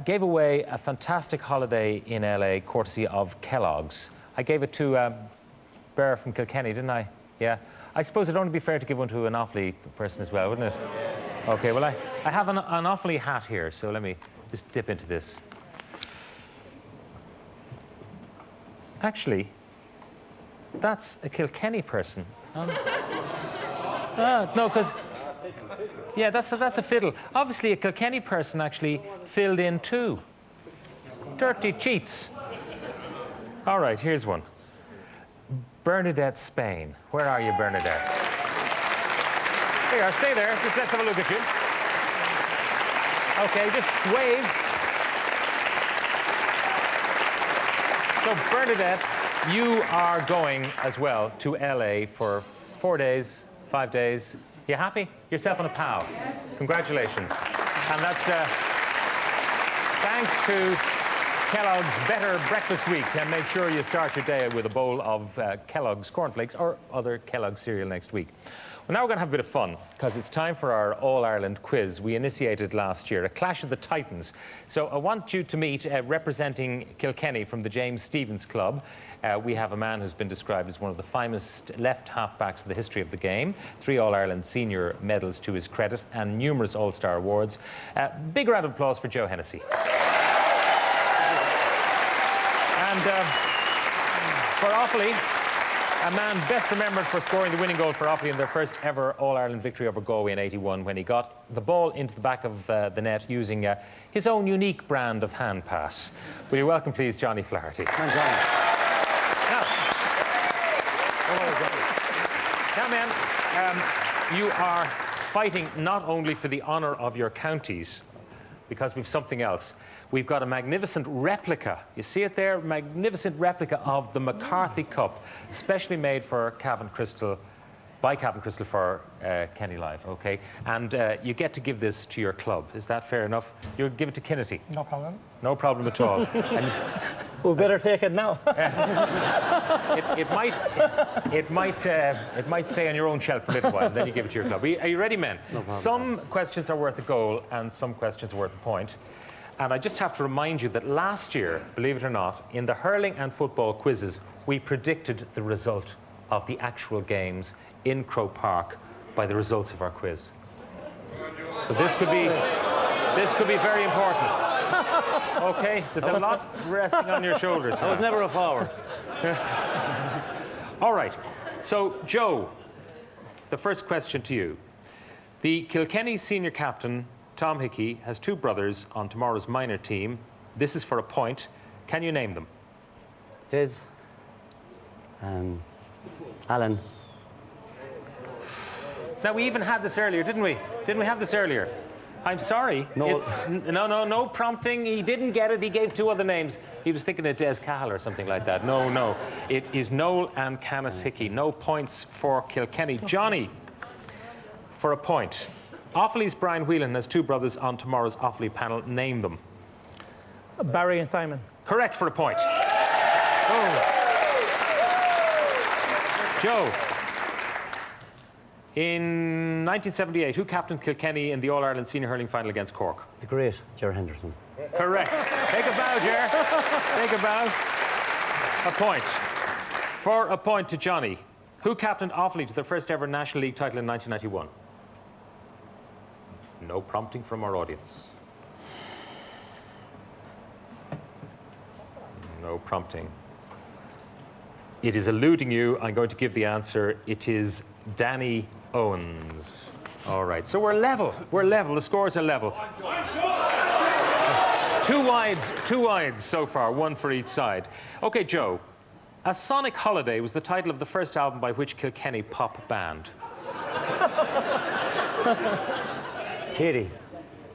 Gave away a fantastic holiday in LA, courtesy of Kellogg's. I gave it to Bear from Kilkenny, didn't I? Yeah. I suppose it'd only be fair to give one to an Offaly person as well, wouldn't it? Okay, well, I have an Offaly hat here, so let me just dip into this. Actually, that's a Kilkenny person. No, because yeah, that's a fiddle. Obviously, a Kilkenny person actually filled in too. Dirty cheats. All right, here's one. Bernadette, Spain. Where are you, Bernadette? There you are. Stay there. Just let's have a look at you. Okay, just wave. So, Bernadette, you are going as well to LA for 4 days, 5 days. You happy? Yourself on a pal. Congratulations. And that's thanks to Kellogg's Better Breakfast Week. And make sure you start your day with a bowl of Kellogg's cornflakes or other Kellogg's cereal next week. Well, now we're going to have a bit of fun because it's time for our All-Ireland quiz we initiated last year, a clash of the titans. So I want you to meet, representing Kilkenny from the James Stephens Club, we have a man who's been described as one of the finest left half-backs in the history of the game, 3 All-Ireland senior medals to his credit and numerous All-Star awards. Big round of applause for Joe Hennessy. And for Offaly, a man best remembered for scoring the winning goal for Offaly in their first ever All-Ireland victory over Galway in '81 when he got the ball into the back of the net using his own unique brand of hand pass. Will you welcome, please, Johnny Flaherty. Now, man, you are fighting not only for the honour of your counties, because we've something else. We've got a magnificent replica. You see it there? Magnificent replica of the McCarthy Cup, specially made for Cavan Crystal, by Cavan Crystal for Kenny Live, okay? And you get to give this to your club. Is that fair enough? You'll give it to Kinnity. No problem. No problem at all. We better take it now. it might stay on your own shelf for a little while, and then you give it to your club. Are you ready, men? No problem. Some questions are worth a goal, and some questions are worth a point. And I just have to remind you that last year, believe it or not, in the hurling and football quizzes, we predicted the result of the actual games in Croke Park by the results of our quiz. So this could be very important. Okay, there's a lot resting on your shoulders. I was never a forward. All right, so Joe, the first question to you. The Kilkenny senior captain, Tom Hickey, has 2 brothers on tomorrow's minor team. This is for a point. Can you name them? Des, Alan. Now, we even had this earlier, didn't we? Didn't we have this earlier? I'm sorry. No. No prompting. He didn't get it. He gave 2 other names. He was thinking of Des Cahill or something like that. No. It is Noel and Canis Hickey. No points for Kilkenny. Johnny, for a point. Offaly's Brian Whelan has 2 brothers on tomorrow's Offaly panel. Name them. Barry and Simon. Correct for a point. Oh. Joe, in 1978, who captained Kilkenny in the All-Ireland Senior Hurling Final against Cork? The great Ger Henderson. Correct. Take a bow, Ger. Take a bow. A point. For a point to Johnny. Who captained Offaly to their first ever National League title in 1991? No prompting from our audience. No prompting. It is eluding you. I'm going to give the answer. It is Danny Owens. All right, so we're level. We're level. The scores are level. 2 wides so far, 1 for each side. Okay, Joe. A Sonic Holiday was the title of the first album by which Kilkenny pop band? Katie.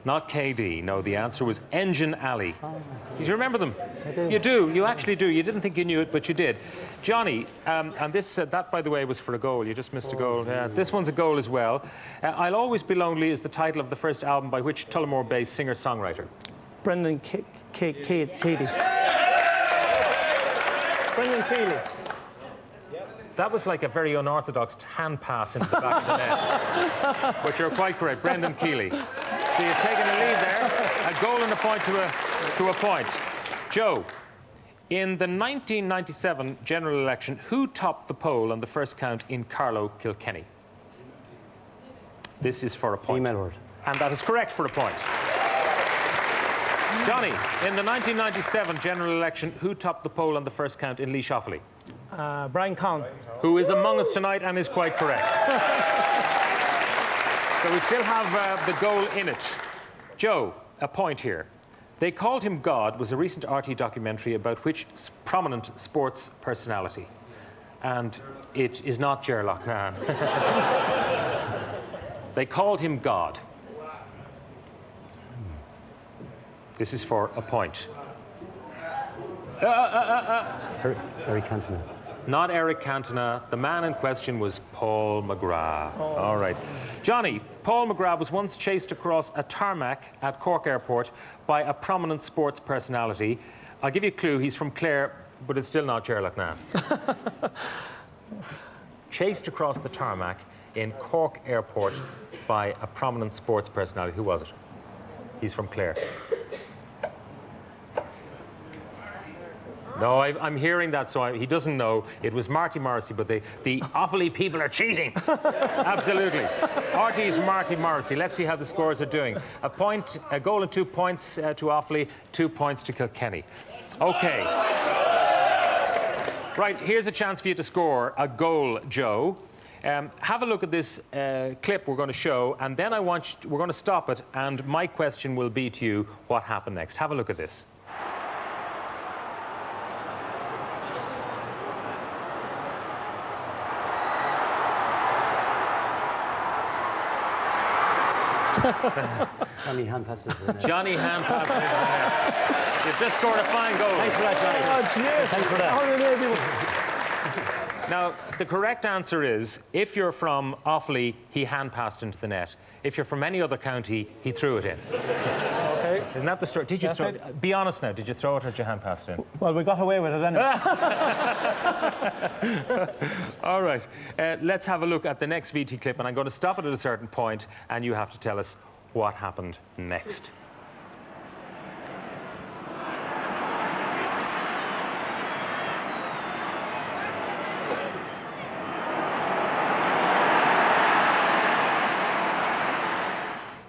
Not KD. No, the answer was Engine Alley. Do you remember them? I do. You do. You actually do. You didn't think you knew it, but you did. Johnny, and this that, by the way, was for a goal. You just missed a goal. Yeah, this one's a goal as well. I'll Always Be Lonely is the title of the first album by which Tullamore-based singer-songwriter? Brendan Keady. Brendan Keely. That was like a very unorthodox hand pass into the back of the net. But you're quite correct, Brendan Keely. So you've taken a lead there. A goal and a point to a point. Joe, in the 1997 general election, who topped the poll on the first count in Carlow, Kilkenny? This is for a point. And that is correct for a point. Johnny, in the 1997 general election, who topped the poll on the first count in Laois Offaly? Brian Conn. Who is among us tonight and is quite correct. So we still have the goal in it. Joe, a point here. They Called Him God was a recent RTE documentary about which prominent sports personality? And it is not Ger Loughnane. They Called Him God. This is for a point. Eric Cantona. Not Eric Cantona. The man in question was Paul McGrath. All right. Johnny, Paul McGrath was once chased across a tarmac at Cork Airport by a prominent sports personality. I'll give you a clue. He's from Clare, but it's still not Ger Loughnane. Chased across the tarmac in Cork Airport by a prominent sports personality. Who was it? He's from Clare. No, I'm hearing that, so he doesn't know. It was Marty Morrissey, but the Offaly people are cheating. Absolutely. RT's Marty Morrissey. Let's see how the scores are doing. A point, a goal and 2 points to Offaly, 2 points to Kilkenny. Okay. Right, here's a chance for you to score a goal, Joe. Have a look at this clip we're going to show, and then we're going to stop it, and my question will be to you, what happened next? Have a look at this. Johnny hand passes it. Johnny hand passes it. You've just scored a fine goal. Thanks for that, Johnny. Oh, cheers. Thanks for that. Now, the correct answer is, if you're from Offaly, he hand passed into the net. If you're from any other county, he threw it in. Okay. Isn't that the story? Did you throw it? Be honest now, did you throw it or did you hand pass it in? Well, we got away with it anyway. All right. Let's have a look at the next VT clip, and I'm going to stop it at a certain point, and you have to tell us what happened next.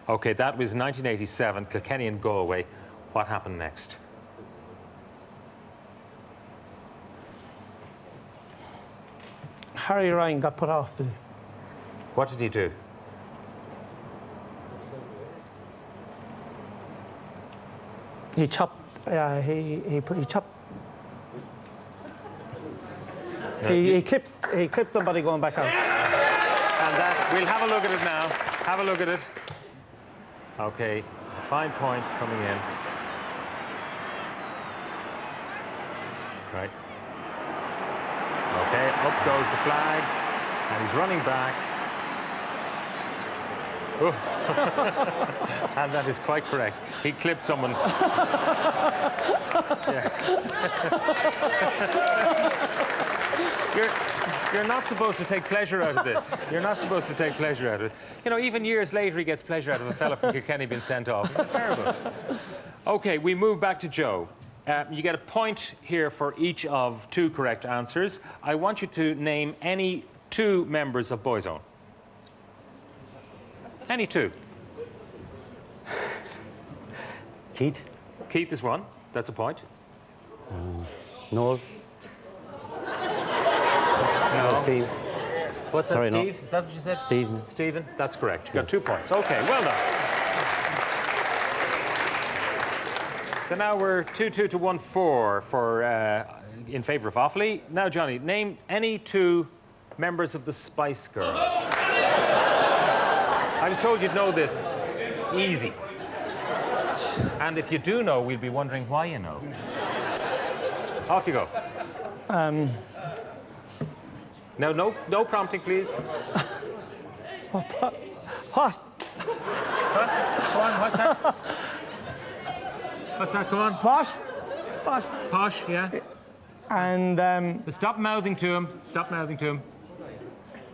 Okay, that was 1987, Kilkenny and Galway. What happened next? Harry Ryan got put off. What did he do? He chopped. He chopped. He clipped somebody going back out. And that, we'll have a look at it now. Have a look at it. Okay, fine point coming in. Right. Okay, up goes the flag, and he's running back. Oh. And that is quite correct. He clipped someone. You're not supposed to take pleasure out of this. You're not supposed to take pleasure out of it. You know, even years later, he gets pleasure out of a fella from Kilkenny being sent off. It's terrible. Okay, we move back to Joe. You get a point here for each of 2 correct answers. I want you to name any 2 members of Boyzone. Any 2. Keith. Keith is 1. That's a point. Noel. No. Steve. What's that, Sorry, Steve? no. Is that what you said? Stephen. Stephen, that's correct. You got 2 points. Okay, well done. So now we're 2-2 to 1-4 for in favour of Offaly. Now, Johnny, name any 2 members of the Spice Girls. I was told you'd know this. Easy. And if you do know, we'll be wondering why you know. Off you go. No prompting, please. What? Huh? Go on, what's that? What's that, go on? Posh? Posh. Posh, yeah. And stop mouthing to him. Stop mouthing to him.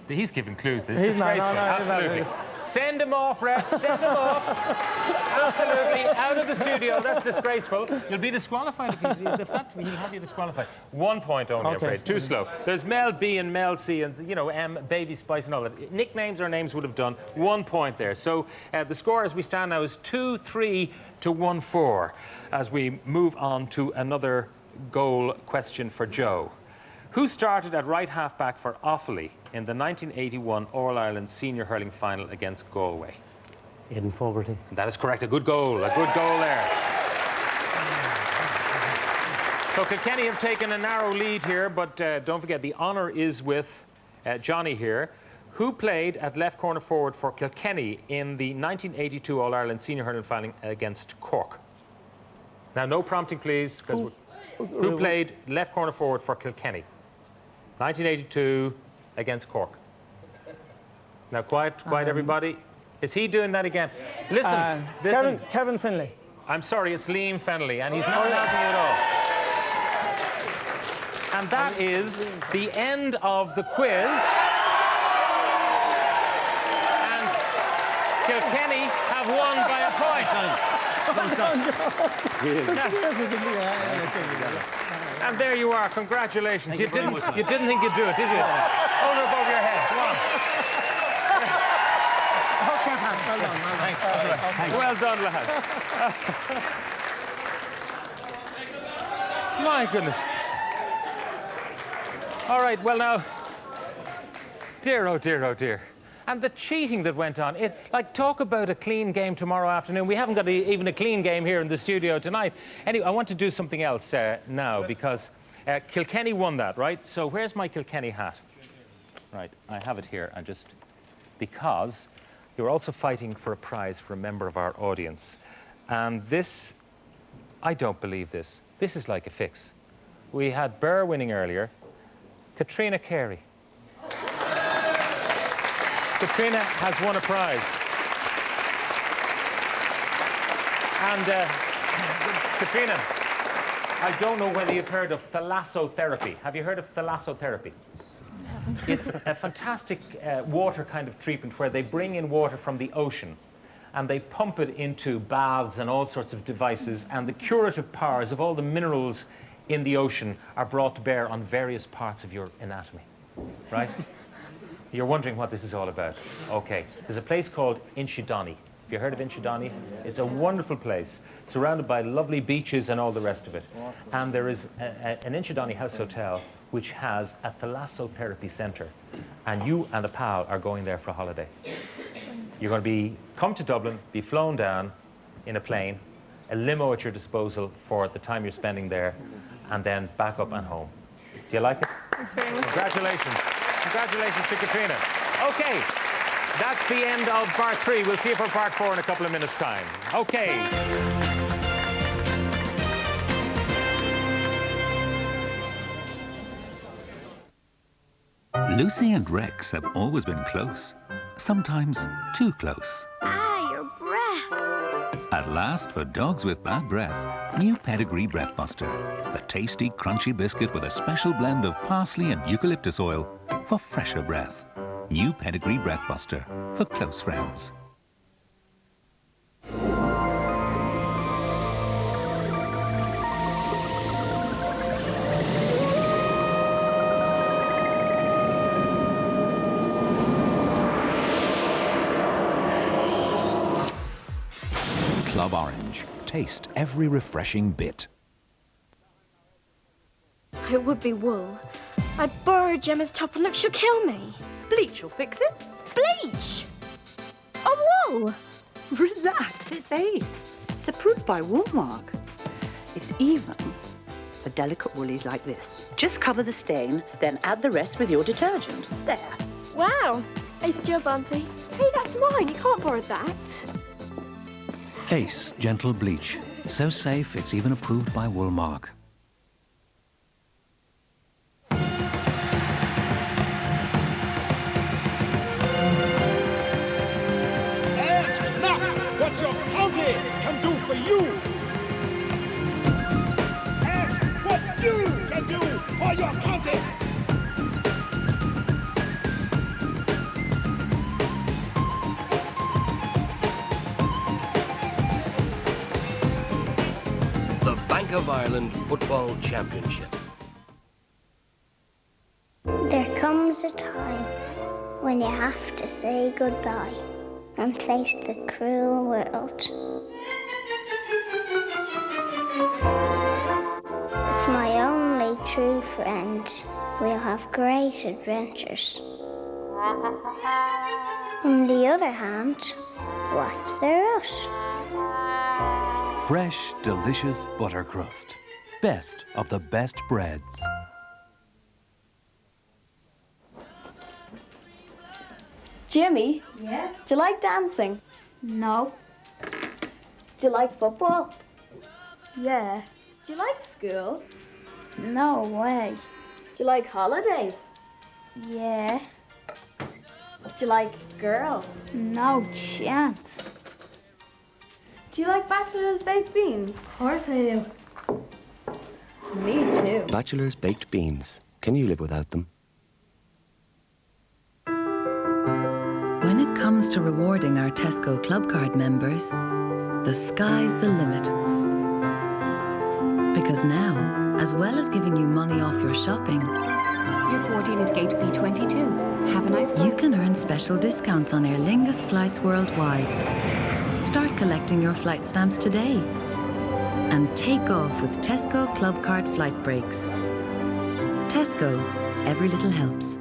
He's giving clues. This is He's not, disgraceful. no, Absolutely. Send him off, ref. Send him off. Absolutely. Out of the studio. That's disgraceful. You'll be disqualified if he'll have you disqualified. 1 point only, I'm afraid. Too slow. There's Mel B and Mel C and, you know, M, Baby Spice and all that. Nicknames or names would have done. 1 point there. So the score as we stand now is 2-3 to 1-4 as we move on to another goal question for Joe. Who started at right half-back for Offaly in the 1981 All-Ireland Senior Hurling Final against Galway? Aidan Fogarty. That is correct. A good goal there. So Kilkenny have taken a narrow lead here, but don't forget the honour is with Johnny here, who played at left corner forward for Kilkenny in the 1982 All-Ireland Senior Hurling Final against Cork. Now, no prompting, please, because who played left corner forward for Kilkenny? 1982 against Cork. Now, quiet, everybody. Is he doing that again? Listen, Kevin Finlay. I'm sorry, it's Liam Fennelly, and he's not helping you at all. And that is the end of the quiz. And Kilkenny have won by a point. And there you are. Congratulations. You didn't think you'd do it, did you? Hold it above your head. Come on. Well done, lads. My goodness. All right, well now, dear, oh dear, oh dear. And the cheating that went on, talk about a clean game tomorrow afternoon. We haven't got even a clean game here in the studio tonight. Anyway, I want to do something else now because Kilkenny won that, right? So where's my Kilkenny hat? Right, I have it here. Because you're also fighting for a prize for a member of our audience. And this, I don't believe this. This is like a fix. We had Burr winning earlier. Katrina Carey. Katrina has won a prize. And Katrina, I don't know whether you've heard of thalassotherapy. Have you heard of thalassotherapy? It's a fantastic water kind of treatment where they bring in water from the ocean and they pump it into baths and all sorts of devices, and the curative powers of all the minerals in the ocean are brought to bear on various parts of your anatomy, right? You're wondering what this is all about. Okay, there's a place called Inchydoney. Have you heard of Inchydoney? It's a wonderful place, surrounded by lovely beaches and all the rest of it. And there is an Inchydoney House Hotel which has a thalassotherapy centre, and you and a pal are going there for a holiday. You're going to come to Dublin, be flown down in a plane, a limo at your disposal for the time you're spending there, and then back up and home. Do you like it? Thanks very much. Congratulations. Congratulations to Katrina. Okay, that's the end of part 3. We'll see you for part 4 in a couple of minutes' time. Okay. Lucy and Rex have always been close, sometimes too close. Ah, your breath. At last, for dogs with bad breath, new Pedigree Breath Buster, the tasty, crunchy biscuit with a special blend of parsley and eucalyptus oil for fresher breath. New Pedigree Breath Buster for close friends. Club Orange. Taste every refreshing bit. It would be wool. I'd borrow Gemma's top and look, she'll kill me. Bleach will fix it. Bleach? On wool? Relax, it's Ace. It's approved by Woolmark. It's even for delicate woolies like this. Just cover the stain, then add the rest with your detergent. There. Wow. Ace job, Auntie. Hey, that's mine. You can't borrow that. Ace Gentle Bleach. So safe, it's even approved by Woolmark. Ask not what your county can do for you. Ask what you can do for your county. The Bank of Ireland Football Championship. There comes a time when you have to say goodbye and face the cruel world. With my only true friend, we'll have great adventures. On the other hand, what's the rush? Fresh, delicious butter crust. Best of the best breads. Jimmy? Yeah? Do you like dancing? No. Do you like football? Yeah. Do you like school? No way. Do you like holidays? Yeah. Do you like girls? No chance. Do you like Bachelor's baked beans? Of course I do. Me too. Bachelor's baked beans. Can you live without them? When it comes to rewarding our Tesco Club Card members, the sky's the limit. Because now, as well as giving you money off your shopping, You're boarding at gate B22. Have a nice flight. you can earn special discounts on Aer Lingus flights worldwide. Start collecting your flight stamps today and take off with Tesco Club Card flight breaks. Tesco, every little helps.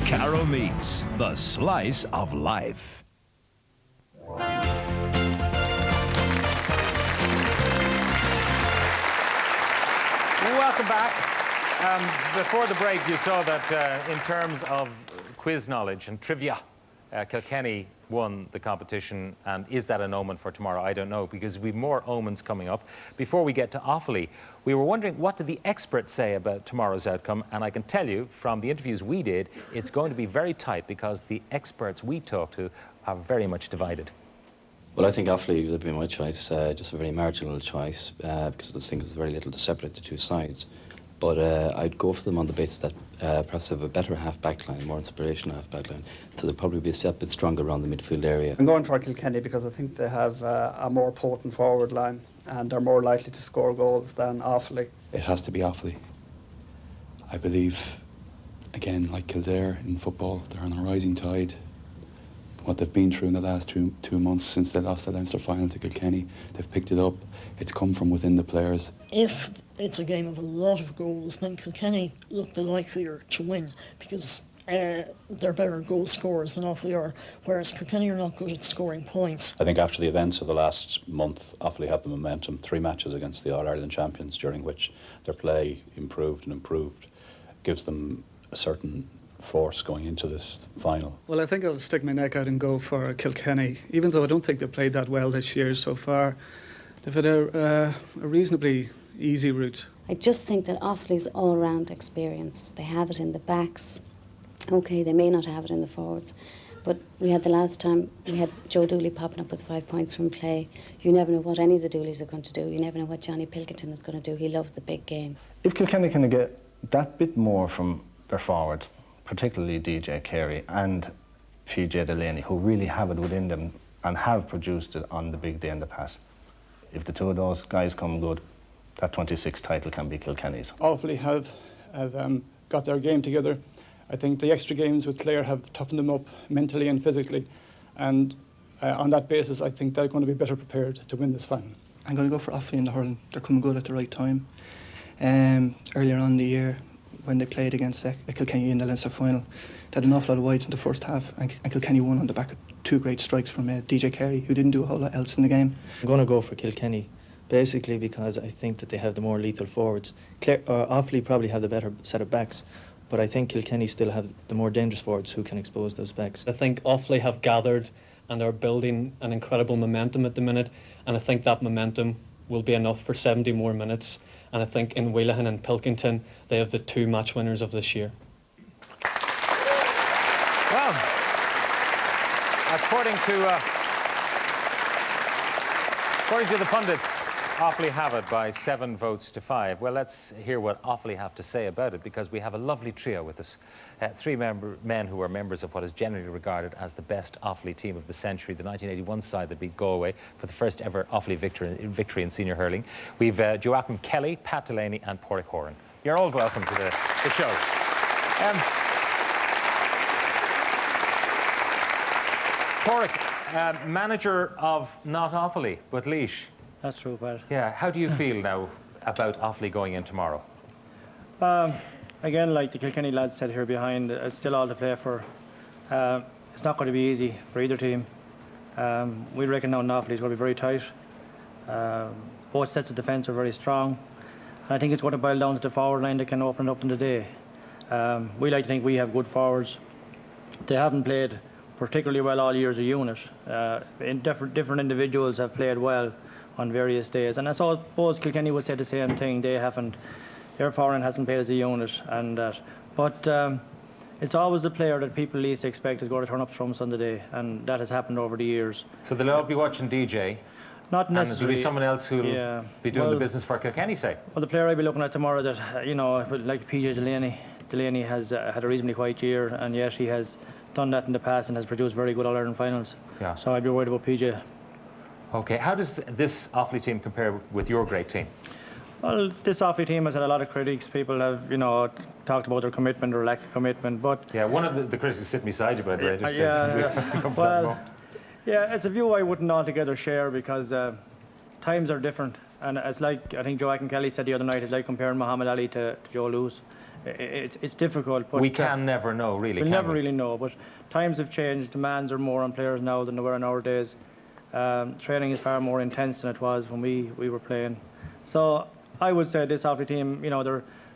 Caro Meats, the slice of life. Welcome back. Before the break, you saw that in terms of quiz knowledge and trivia, Kilkenny won the competition. And is that an omen for tomorrow? I don't know, because we've more omens coming up. Before we get to Offaly, we were wondering, what did the experts say about tomorrow's outcome? And I can tell you from the interviews we did, it's going to be very tight, because the experts we talked to are very much divided. Well, I think Offaly would be my choice, just a very marginal choice, because I think there's very little to separate the two sides. But I'd go for them on the basis that perhaps they have a better half-back line, more inspirational half-back line, so they'll probably be a step bit stronger around the midfield area. I'm going for Kilkenny because I think they have a more potent forward line and they're more likely to score goals than Offaly. It has to be Offaly. I believe, again, like Kildare in football, they're on a rising tide. What they've been through in the last two months since they lost the Leinster final to Kilkenny, they've picked it up. It's come from within the players. If it's a game of a lot of goals, then Kilkenny look the likelier to win because they're better goal scorers than Offaly are, whereas Kilkenny are not good at scoring points. I think after the events of the last month, Offaly have the momentum. 3 matches against the All-Ireland champions, during which their play improved, gives them a certain force going into this final. Well, I think I'll stick my neck out and go for Kilkenny, even though I don't think they've played that well this year so far. They've had a reasonably easy route. I just think that Offaly's all-round experience, they have it in the backs. OK, they may not have it in the forwards, but we had the last time, we had Joe Dooley popping up with 5 points from play. You never know what any of the Dooleys are going to do. You never know what Johnny Pilkington is going to do. He loves the big game. If Kilkenny can get that bit more from their forwards, particularly DJ Carey and PJ Delaney, who really have it within them and have produced it on the big day in the past. If the two of those guys come good, that 26th title can be Kilkenny's. Offaly have got their game together. I think the extra games with Clare have toughened them up mentally and physically, and on that basis I think they're going to be better prepared to win this final. I'm going to go for Offaly in the hurling. They're coming good at the right time. Earlier on in the year, when they played against Kilkenny in the Leinster final, they had an awful lot of wides in the first half, and Kilkenny won on the back of two great strikes from DJ Carey, who didn't do a whole lot else in the game. I'm going to go for Kilkenny, basically because I think that they have the more lethal forwards. Offaly probably have the better set of backs, but I think Kilkenny still have the more dangerous forwards who can expose those backs. I think Offaly have gathered and are building an incredible momentum at the minute, and I think that momentum will be enough for 70 more minutes. And I think in Wheelahan and Pilkington, they have the 2 match winners of this year. Well, according to the pundits, Offaly have it by 7 votes to 5. Well, let's hear what Offaly have to say about it, because we have a lovely trio with us. 3 men who are members of what is generally regarded as the best Offaly team of the century, the 1981 side that beat Galway for the first ever Offaly victory in senior hurling. We've Joachim Kelly, Pat Delaney and Pádraig Horan. You're all welcome to the show. Pádraig, manager of not Offaly, but Laois. That's true, Pat. Yeah, how do you feel now about Offaly going in tomorrow? Again, like the Kilkenny lads said here behind, it's still all to play for. It's not going to be easy for either team. We reckon now Offaly is going to be very tight. Both sets of defence are very strong. And I think it's going to boil down to the forward line that can open it up in the day. We like to think we have good forwards. They haven't played particularly well all year as a unit. Different individuals have played well on various days, and I suppose Kilkenny would say the same thing. Their forward hasn't played as a unit, but it's always the player that people least expect is going to turn up trumps on the day, and that has happened over the years. So they'll all be watching DJ. Not necessarily. And there'll be someone else who'll be doing the business for Kilkenny, say. Well, the player I'll be looking at tomorrow, that like PJ Delaney. Delaney has had a reasonably quiet year, and yet he has done that in the past and has produced very good All-Ireland finals. Yeah. So I'd be worried about PJ. Okay, how does this Offaly team compare with your great team? Well, this Offaly team has had a lot of critics. People have, talked about their commitment or lack of commitment, but... Yeah, one of the critics is sitting beside you, by the way. Yeah, it's a view I wouldn't altogether share, because times are different. And it's like, I think Joachim Kelly said the other night, it's like comparing Muhammad Ali to Joe Louis. It's difficult. But we can never know, really. We'll never really know, but times have changed. Demands are more on players now than they were in our days. Training is far more intense than it was when we were playing. So I would say this Offaly team,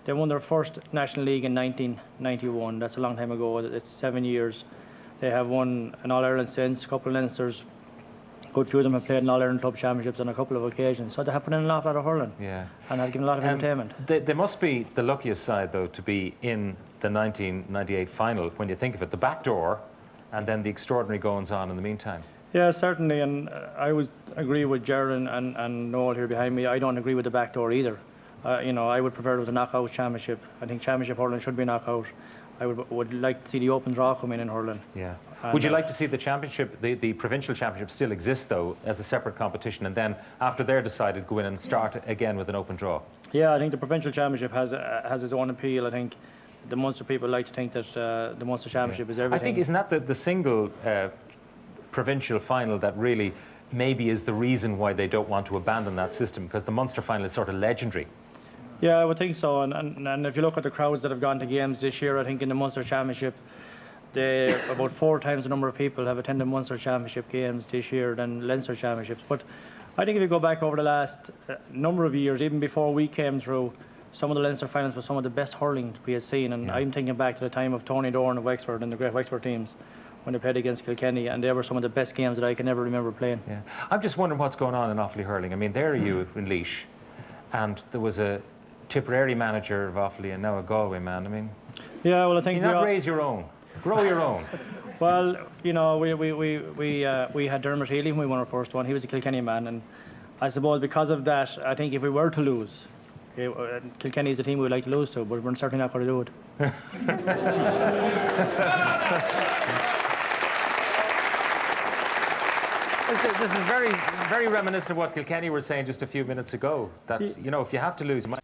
they won their first National League in 1991. That's a long time ago. It's 7 years. They have won an All-Ireland since, a couple of Leinsters. A good few of them have played in All-Ireland Club Championships on a couple of occasions. So they have put in an awful lot of hurling. Yeah. And have given a lot of entertainment. They must be the luckiest side, though, to be in the 1998 final, when you think of it. The back door, and then the extraordinary goings-on in the meantime. Yeah, certainly, and I would agree with Gerard and Noel here behind me. I don't agree with the back door either. I would prefer it was a knockout championship. I think championship hurling should be knockout. I would like to see the open draw come in hurling. Yeah. Would you like to see the championship, the provincial championship, still exist though as a separate competition, and then after they're decided, go in and start again with an open draw? Yeah, I think the provincial championship has its own appeal. I think the Munster people like to think that the Munster championship is everything. I think, isn't that the single provincial final that really maybe is the reason why they don't want to abandon that system, because the Munster final is sort of legendary. Yeah, I would think so, and if you look at the crowds that have gone to games this year, I think in the Munster Championship, about 4 times the number of people have attended Munster Championship games this year than Leinster Championships. But I think if you go back over the last number of years, even before we came through, some of the Leinster finals were some of the best hurling we had seen, and I'm thinking back to the time of Tony Doran of Wexford and the great Wexford teams when they played against Kilkenny, and they were some of the best games that I can ever remember playing. Yeah, I'm just wondering what's going on in Offaly hurling. I mean, there are you in Laois, and there was a Tipperary manager of Offaly and now a Galway man. I mean, yeah, well, I think you not raise your own, grow your own. Well, we had Dermot Healy when we won our first one. He was a Kilkenny man, and I suppose because of that, I think if we were to lose, Kilkenny is a team we would like to lose to, but we're certainly not going to do it. This is very, very reminiscent of what Kilkenny were saying just a few minutes ago. That if you have to lose, you might